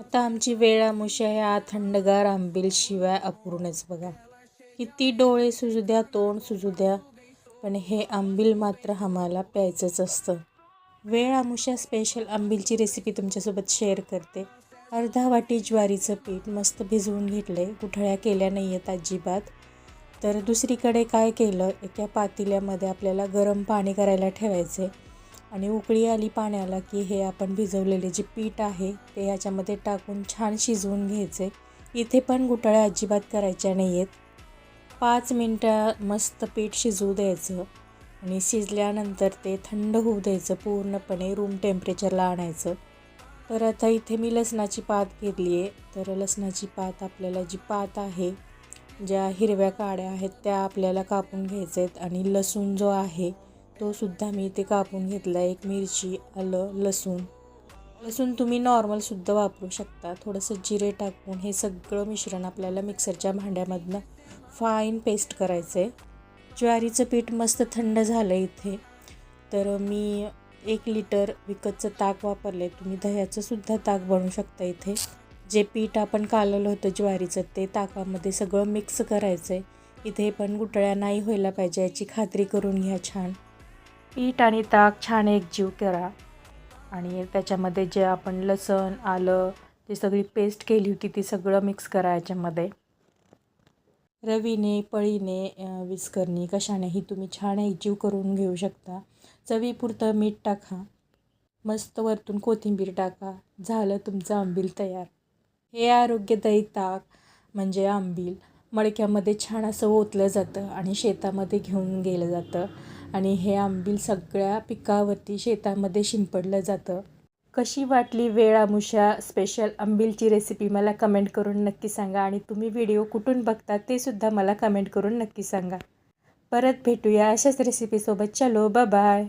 आता आमची वेळ आमुष्या ह्या थंडगार आंबील शिवाय अपूर्णच बघा. किती डोळे सुजू द्या, तोंड सुजू द्या, पण हे आंबील मात्र आम्हाला प्यायचंच असतं. वेळ आमुष्या स्पेशल आंबीलची रेसिपी तुमच्यासोबत शेअर करते. अर्धा वाटी ज्वारीचं पीठ मस्त भिजवून घेतले, गुठळ्या केल्या नाही आहेत अजिबात. तर दुसरीकडे काय केलं, एका पातेल्यामध्ये आपल्याला गरम पाणी करायला ठेवायचे आणि उकळी आली पाण्याला की हे आपण भिजवलेले जे पीठ आहे ते याच्यामध्ये टाकून छान शिजवून घ्यायचे. इथे पण गुठळ्या अजिबात करायच्या नाही आहेत. 5 मिनटं मस्त पीठ शिजवू द्यायचं आणि शिजल्यानंतर ते थंड होऊ द्यायचं, पूर्णपणे रूम टेम्परेचरला आणायचं. तर आता इथे मी लसणाची पात घेतली आहे. तर लसणाची पात आपल्याला जी पात आहे, ज्या हिरव्या काड्या आहेत त्या आपल्याला कापून घ्यायच्या आहेत आणि लसूण जो आहे तो सुद्धा मी इथे कापून घेतला. एक मिरची, आलं, लसूण तुम्ही नॉर्मलसुद्धा वापरू शकता. थोडंसं जिरे टाकून हे सगळं मिश्रण आपल्याला मिक्सरच्या भांड्यामधनं फाईन पेस्ट करायचं आहे. ज्वारीचं पीठ मस्त थंड झालं इथे. तर मी 1 लिटर विकतचं ताक वापरले. तुम्ही दह्याचंसुद्धा ताक बनवू शकता. इथे जे पीठ आपण कालवलं होतं ज्वारीचं ते ताकामध्ये सगळं मिक्स करायचं आहे. इथे पण गुठळ्या नाही व्हायला पाहिजे याची खात्री करून घ्या. छान पीठ आणि ताक छान एकजीव करा आणि त्याच्यामध्ये जे आपण लसण, आलं, ती सगळी पेस्ट केली होती ती सगळं मिक्स करा याच्यामध्ये. रवीने, पळीने, विस्करणी कशानेही तुम्ही छान एकजीव करून घेऊ शकता. चवीपुरतं मीठ टाका, मस्त वरतून कोथिंबीर टाका, झालं तुमचं आंबील तयार. हे आरोग्यदायी ताक म्हणजे आंबील मडक्यामध्ये छान असं ओतलं जातं आणि शेतामध्ये घेऊन गेलं जातं आणि हे आंबील सगळ्या पिकावरती शेतामध्ये शिंपडलं जातं. कशी वाटली वेळ आमुष्या स्पेशल आंबीलची रेसिपी मला कमेंट करून नक्की सांगा आणि तुम्ही व्हिडिओ कुठून बघता ते सुद्धा मला कमेंट करून नक्की सांगा. परत भेटूया अशाच रेसिपीसोबत. चलो बाय.